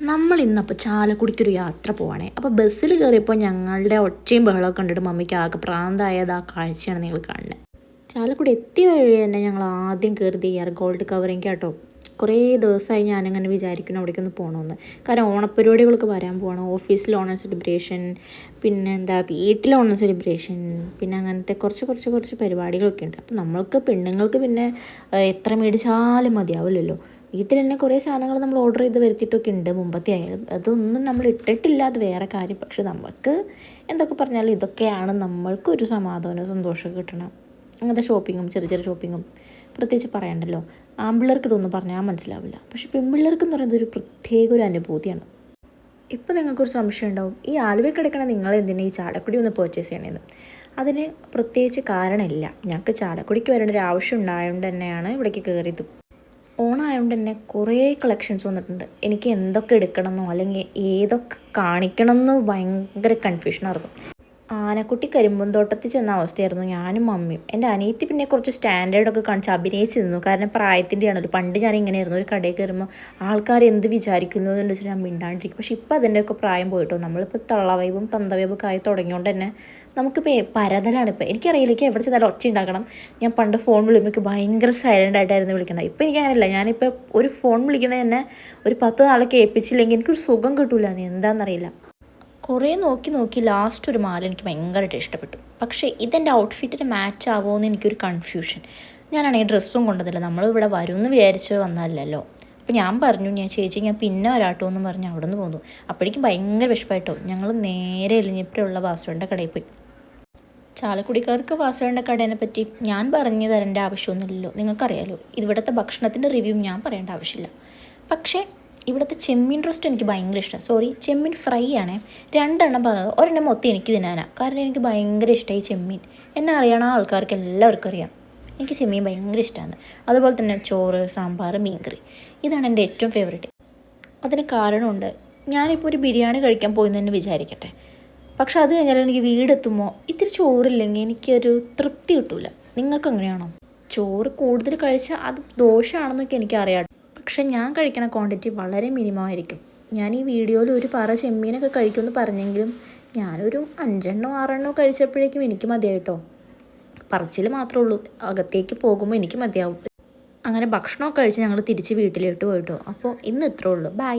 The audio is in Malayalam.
നമ്മൾ ഇന്നപ്പോൾ ചാലക്കുടിക്കൊരു യാത്ര പോവാണേ. അപ്പോൾ ബസ്സിൽ കയറിയപ്പോൾ ഞങ്ങളുടെ ഒച്ചയും ബഹളമൊക്കെ കണ്ടിട്ട് മമ്മിക്ക് ആകെ പ്രാന്തായത് ആ കാഴ്ചയാണ് നിങ്ങൾ കാണുന്നത്. ചാലക്കുടി എത്തിയ വഴി തന്നെ ഞങ്ങൾ ആദ്യം കയറി ചെയ്യാറ് ഗോൾഡ് കവറിങ് കേട്ടോ. കുറേ ദിവസമായി ഞാനങ്ങനെ വിചാരിക്കുന്നു അവിടേക്കൊന്ന് പോകണമെന്ന്. കാരണം ഓണപ്പരിപാടികളൊക്കെ വരാൻ പോകണം. ഓഫീസിൽ ഓണം സെലിബ്രേഷൻ, പിന്നെ എന്താ വീട്ടിൽ ഓണം സെലിബ്രേഷൻ, പിന്നെ അങ്ങനത്തെ കുറച്ച് പരിപാടികളൊക്കെ ഉണ്ട്. അപ്പോൾ നമ്മൾക്ക് പെണ്ണുങ്ങൾക്ക് പിന്നെ എത്ര മേടിച്ചാലും മതിയാവില്ലല്ലോ. വീട്ടിൽ തന്നെ കുറേ സാധനങ്ങൾ നമ്മൾ ഓർഡർ ചെയ്ത് വരുത്തിയിട്ടൊക്കെ ഉണ്ട് മുമ്പത്തെ ആയാലും. അതൊന്നും നമ്മൾ ഇട്ടിട്ടില്ല, അത് വേറെ കാര്യം. പക്ഷെ നമുക്ക് എന്തൊക്കെ പറഞ്ഞാലും ഇതൊക്കെയാണ് നമ്മൾക്കൊരു സമാധാനവും സന്തോഷമൊക്കെ കിട്ടണം. അങ്ങനത്തെ ഷോപ്പിങ്ങും ചെറിയ ഷോപ്പിങ്ങും പ്രത്യേകിച്ച് പറയണ്ടല്ലോ. ആൺപിള്ളേർക്ക് ഇതൊന്നും പറഞ്ഞാൽ മനസ്സിലാവില്ല. പക്ഷെ പെൺപിള്ളേർക്ക് എന്ന് പറയുന്നത് ഒരു പ്രത്യേക ഒരു അനുഭൂതിയാണ്. ഇപ്പോൾ നിങ്ങൾക്കൊരു സംശയം ഉണ്ടാവും, ഈ ആലുവയിൽ കിടക്കണ നിങ്ങൾ എന്തിനാ ഈ ചാലക്കുടി ഒന്ന് പർച്ചേസ് ചെയ്യണമെന്ന്. അതിന് പ്രത്യേകിച്ച് കാരണമില്ല. ഞങ്ങൾക്ക് ചാലക്കുടിക്ക് വരേണ്ട ഒരു ആവശ്യം ഉണ്ടായതുകൊണ്ട് തന്നെയാണ് ഇവിടേക്ക് കയറിയത്. ഓണമായതുകൊണ്ട് തന്നെ കുറേ കളക്ഷൻസ് വന്നിട്ടുണ്ട്. എനിക്ക് എന്തൊക്കെ എടുക്കണമെന്നോ അല്ലെങ്കിൽ ഏതൊക്കെ കാണിക്കണമെന്നോ ഭയങ്കര കൺഫ്യൂഷനായിരുന്നു. ആനക്കുട്ടി കരിമ്പുന്തോട്ടത്തിൽ ചെന്ന അവസ്ഥയായിരുന്നു ഞാനും മമ്മിയും. എൻ്റെ അനിയത്തി പിന്നെ കുറച്ച് സ്റ്റാൻഡേർഡൊക്കെ കാണിച്ച് അഭിനയിച്ചിരുന്നു. കാരണം പ്രായത്തിൻ്റെ ആണല്ലോ. പണ്ട് ഞാൻ ഇങ്ങനെയായിരുന്നു, ഒരു കടയിൽ കയറുമ്പോൾ ആൾക്കാർ എന്ത് വിചാരിക്കുന്നു എന്ന് വെച്ചിട്ട് ഞാൻ മിണ്ടാണ്ടിരിക്കും. പക്ഷെ ഇപ്പോൾ അതിൻ്റെയൊക്കെ പ്രായം പോയിട്ടോ. നമ്മളിപ്പോൾ തള്ളവൈബും തന്തവൈബൊക്കെ ആയി തുടങ്ങിയോണ്ട് തന്നെ നമുക്കിപ്പോൾ പരതലാണ്. ഇപ്പോൾ എനിക്കറിയില്ല, എനിക്ക് എവിടെ ചെന്നാലും ഒച്ച ഉണ്ടാക്കണം. ഞാൻ പണ്ട് ഫോൺ വിളിക്കുമ്പോൾ എനിക്ക് ഭയങ്കര സൈലൻ്റ് ആയിട്ടായിരുന്നു വിളിക്കണം. ഇപ്പോൾ എനിക്ക് അങ്ങനെയല്ല. ഞാനിപ്പോൾ ഒരു ഫോൺ വിളിക്കണത് തന്നെ ഒരു 10 നാളെ കേൾപ്പിച്ചില്ലെങ്കിൽ എനിക്കൊരു സുഖം കിട്ടില്ല. എന്താണെന്നറിയില്ല. കുറേ നോക്കി ലാസ്റ്റ് ഒരു മാല എനിക്ക് ഭയങ്കരമായിട്ട് ഇഷ്ടപ്പെട്ടു. പക്ഷേ ഇതെൻ്റെ ഔട്ട്ഫിറ്റിന് മാച്ച് ആവുമോ എന്ന് എനിക്കൊരു കൺഫ്യൂഷൻ. ഞാനാണെങ്കിൽ ഡ്രസ്സും കൊണ്ടതില്ല. നമ്മളിവിടെ വരുമെന്ന് വിചാരിച്ച് വന്നതല്ലല്ലോ. അപ്പോൾ ഞാൻ പറഞ്ഞു, ചേച്ചി ഞാൻ പിന്നെ വരാട്ടോ എന്നും പറഞ്ഞ് അവിടെ നിന്ന് പോന്നു. അപ്പോഴേക്കും ഭയങ്കര വിഷമമായിട്ടോ. ഞങ്ങൾ നേരെ എലിഞ്ഞിപ്പുള്ള വാസുവിൻ്റെ കടയിൽ പോയി. ചാലക്കുടിക്കാർക്ക് വാസുവിൻ്റെ കടേനെ പറ്റി ഞാൻ പറഞ്ഞു തരേണ്ട ആവശ്യമൊന്നുമില്ലല്ലോ, നിങ്ങൾക്കറിയാലോ. ഇവിടുത്തെ ഭക്ഷണത്തിൻ്റെ റിവ്യൂ ഞാൻ പറയേണ്ട ആവശ്യമില്ല. പക്ഷേ ഇവിടുത്തെ ചെമ്മീൻ റോസ്റ്റ് എനിക്ക് ഭയങ്കര ഇഷ്ടമാണ്. ചെമ്മീൻ ഫ്രൈ ആണേ. 2 എണ്ണം പറഞ്ഞത്, ഒരെണ്ണം മൊത്തം എനിക്ക് തിന്നാനാണ്. കാരണം എനിക്ക് ഭയങ്കര ഇഷ്ടമായി ചെമ്മീൻ. എന്നെ അറിയണ ആൾക്കാർക്ക് എല്ലാവർക്കും അറിയാം എനിക്ക് ചെമ്മീൻ ഭയങ്കര ഇഷ്ടമാണ്. അതുപോലെ തന്നെ ചോറ്, സാമ്പാർ, മീൻകറി, ഇതാണ് എൻ്റെ ഏറ്റവും ഫേവറേറ്റ്. അതിന് കാരണമുണ്ട്. ഞാനിപ്പോൾ ഒരു ബിരിയാണി കഴിക്കാൻ പോയി എന്ന് തന്നെ വിചാരിക്കട്ടെ. പക്ഷെ അത് കഴിഞ്ഞാൽ എനിക്ക് വീടെത്തുമ്പോൾ ഇത്തിരി ചോറില്ലെങ്കിൽ എനിക്കൊരു തൃപ്തി കിട്ടില്ല. നിങ്ങൾക്ക് എങ്ങനെയാണോ? ചോറ് കൂടുതൽ കഴിച്ചാൽ അത് ദോഷമാണെന്നൊക്കെ എനിക്കറിയാം. പക്ഷെ ഞാൻ കഴിക്കണ ക്വാണ്ടിറ്റി വളരെ മിനിമമായിരിക്കും. ഞാൻ ഈ വീഡിയോയിൽ ഒരു പറ ചെമ്മീനൊക്കെ കഴിക്കുമെന്ന് പറഞ്ഞെങ്കിലും ഞാനൊരു 5 എണ്ണോ 6 എണ്ണോ കഴിച്ചപ്പോഴേക്കും എനിക്ക് മതിയായിട്ടോ. പറച്ചിൽ മാത്രമേ ഉള്ളൂ, അകത്തേക്ക് പോകുമ്പോൾ എനിക്ക് മതിയാവും. അങ്ങനെ ഭക്ഷണമൊക്കെ കഴിച്ച് ഞങ്ങൾ തിരിച്ച് വീട്ടിലോട്ട് പോയിട്ടോ. അപ്പോൾ ഇന്ന് ഇത്രേ ഉള്ളൂ. ബൈ.